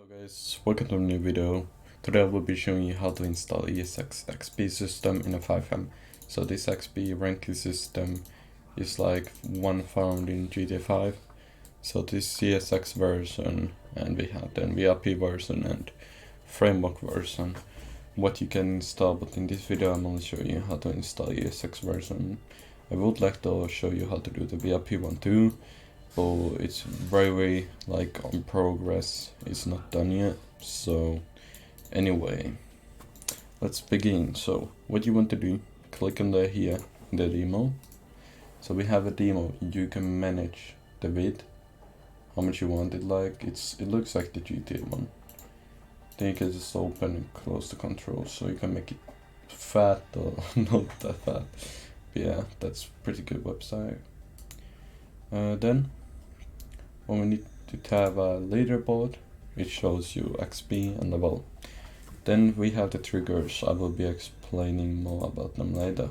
Hello guys, welcome to a new video. Today I will be showing you how to install ESX XP system in a FiveM. So this XP ranking system is like one found in GTA 5. So this CSX version, and we have then VIP version and framework version. What you can install, but in this video I'm only showing you how to install ESX version. I would like to show you how to do the VIP one too. So it's very like on progress, it's not done yet. So anyway, let's begin. So what you want to do, click on the here in the demo. So we have a demo, you can manage the width, how much you want it, like it looks like the GTA one. Then you can just open and close the controls, so you can make it fat or not that fat. But yeah, that's pretty good website. Then when we need to have a leaderboard, it shows you XP and level. Then we have the triggers. I will be explaining more about them later.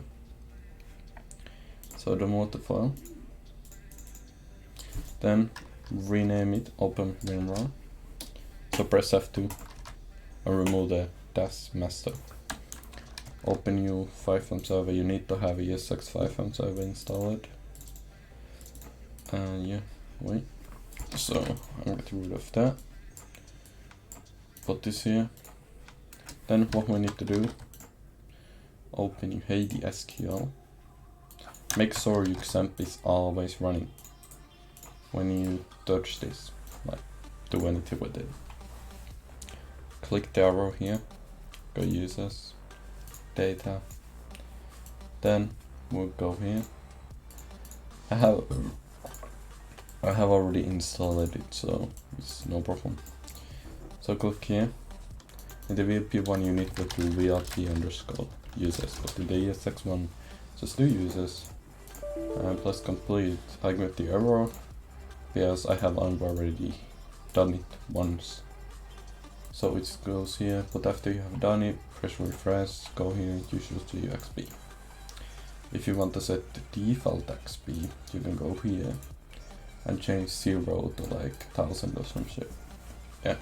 So download the file. Then rename it Open WinRAR. So press F2 and remove the task master. Open new FiveM server. You need to have ESX FiveM server installed. Yeah, wait. So I'm getting rid of that. Put this here. Then what we need to do, open your Heidi SQL. Make sure your XAMPP is always running when you touch this, like do anything with it. Click the arrow here, go users, data. Then we'll go here. I have already installed it, so it's no problem. So click here. In the VIP one you need to do VIP underscore users, but in the ESX one just do users and plus complete. I get the error because I have already done it once. So it goes here, but after you have done it, press refresh, go here and you should see XP. If you want to set the default XP, you can go here and change 0 to like 1000 or some shit. Yeah,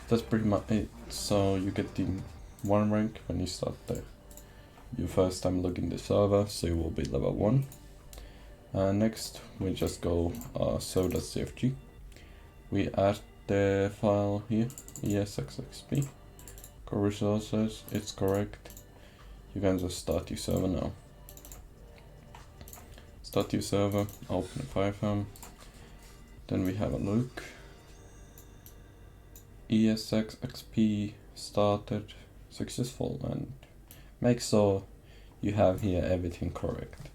that's pretty much it. So you get the 1 rank when you start your first time logging the server, so you will be level 1. Next we just go so.cfg. We add the file here, ESXXP, core resources, it's correct. You can just start your server now. Start your server, open FiveM, then we have a look. ESXXP started successful, and make sure you have here everything correct.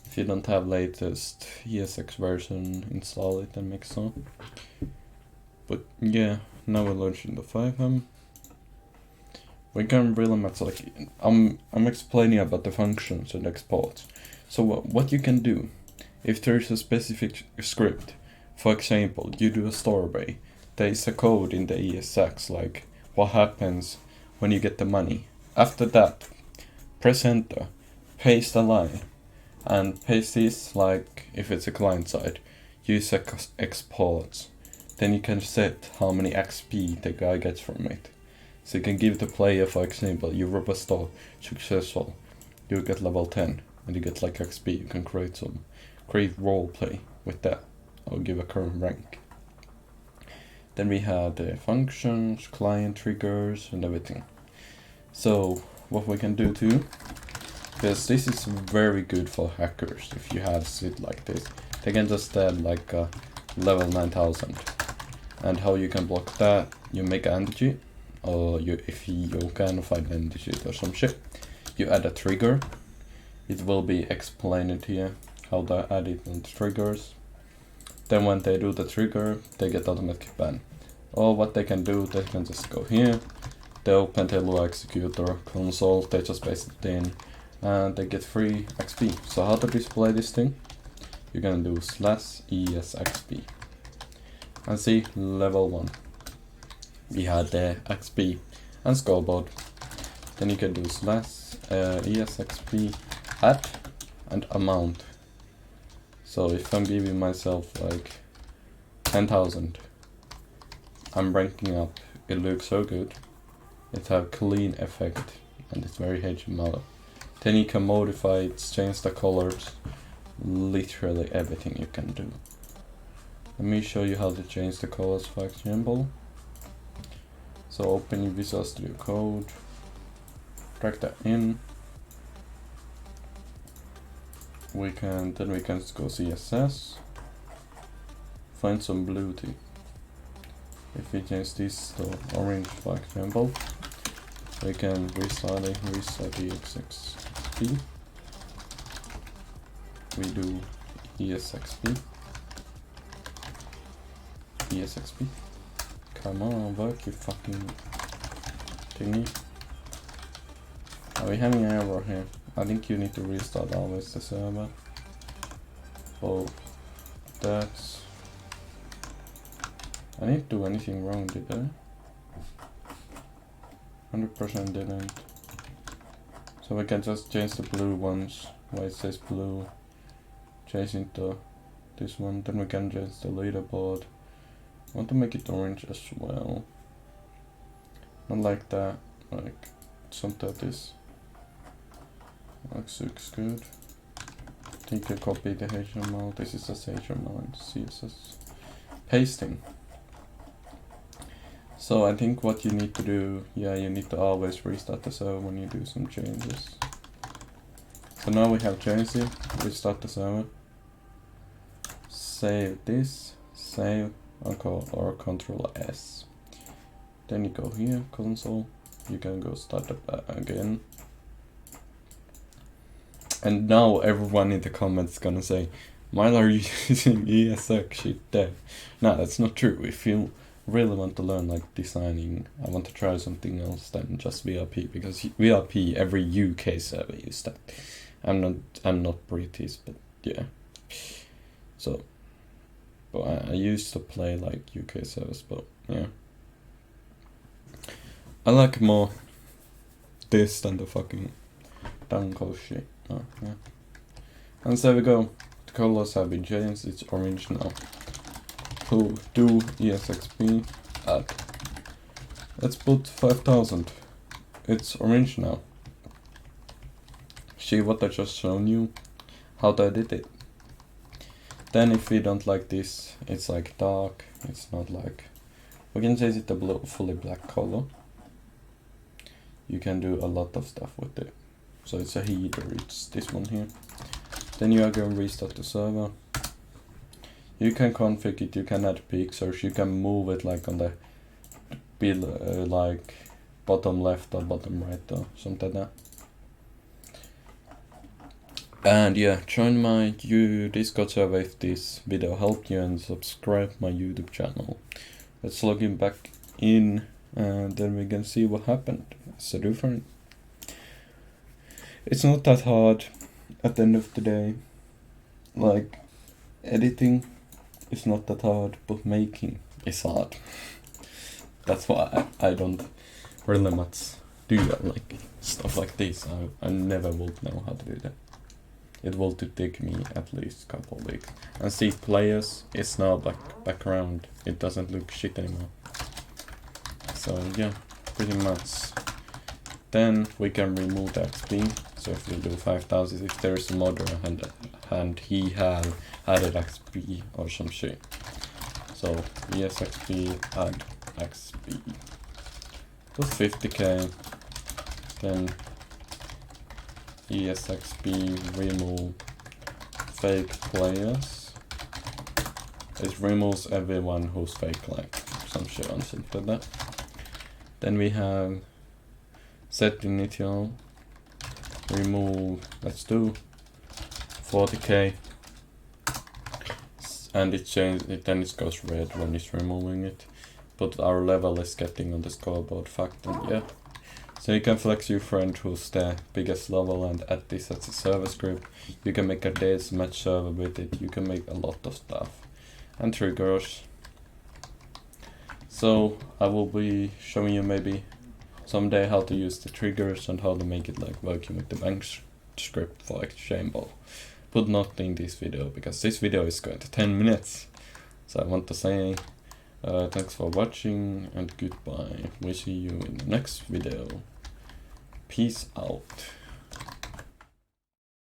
If you don't have latest ESX version, install it and make sure. But yeah, now we're launching the FiveM. We can really much like I'm explaining about the functions and exports. So what you can do, if there is a specific script, for example, you do a survey, there is a code in the ESX, like what happens when you get the money. After that, press enter, paste a line, and paste this, like if it's a client side, use exports. Then you can set how many XP the guy gets from it. So you can give the player, for example, you rob a store, successful, you get level 10. And you get like XP, you can create roleplay with that, or give a current rank. Then we have the functions, client triggers, and everything. So what we can do too, because this is very good for hackers, if you have shit like this, they can just add like a level 9000. And how you can block that, you make an entity, or if you can find an entity or some shit, you add a trigger. It will be explained here how to add it on triggers. Then when they do the trigger, they get automatic ban. Or what they can do, they can just go here, they open the Lua executor console, they just paste it in, and they get free XP. So how to display this thing? You're gonna do /ESXP. And see, level 1. We had the XP and scoreboard. Then you can do /ESXP add and amount. So if I'm giving myself like 10,000, I'm ranking up. It looks so good. It have clean effect and it's very HTML. Then you can modify it, change the colors, literally everything you can do. Let me show you how to change the colors, for example. So open your Visual Studio Code, drag that in. Then we can go CSS, find some blue tea. If we change this to orange, for example, we can reset the EXXP. We do ESXP. Come on, work you fucking thingy. Are we having an error here? I think you need to restart always the server. Oh, that's... I didn't do anything wrong, did I? 100% didn't. So we can just change the blue ones, where it says blue. Change into this one, then we can change the leaderboard. I want to make it orange as well. Not like that, like something like this. Looks good. Take a copy the HTML. This is just HTML and CSS. Pasting. So I think what you need to do, you need to always restart the server when you do some changes. So now we have changed it. Restart the server. Save this. Save or Ctrl S. Then you go here, console. You can go start up again. And now everyone in the comments is gonna say, why are you using ESX shit dev? No, that's not true. If you really want to learn like designing, I want to try something else than just VRP, because VRP every UK server uses that. I'm not British, but yeah. So, but I used to play like UK servers, but yeah. I like more this than the fucking Danko shit. Oh, yeah. And so we go. The colors have been changed. It's orange now. So do ESXP add. Let's put 5000. It's orange now. See what I just shown you? How to edit it. Then if we don't like this, it's like dark. It's not like... We can change it to blue, fully black color. You can do a lot of stuff with it. So it's a header, it's this one here. Then you are going to restart the server. You can configure it, you can add pixels, you can move it like on the like bottom left or bottom right or something like that. And yeah, join my Discord server if this video helped you, and subscribe my YouTube channel. Let's log in back in and then we can see what happened. So different. It's not that hard at the end of the day. Like, editing is not that hard, but making is hard. That's why I don't really much do that, like stuff like this. I never would know how to do that. It will take me at least a couple of weeks. And see, players is now background. It doesn't look shit anymore. So yeah, pretty much. Then we can remove the XP. So if we do 5000, if there's a modder and he had added XP or some shit. So ESXP add XP. Put 50k. Then ESXP remove fake players. It removes everyone who's fake, like some shit on something like that. Then we have set initial, remove, let's do 40k, and it changes it, then it goes red when it's removing it, but our level is getting on the scoreboard fact, and yeah. So you can flex your friend who's the biggest level and add this as a service group. You can make a deathmatch server with it, you can make a lot of stuff. And triggers. So I will be showing you maybe someday how to use the triggers and how to make it like working with the bank script for Exchangeable. But not in this video, because this video is going to 10 minutes. So I want to say Thanks for watching and goodbye. We see you in the next video. Peace out.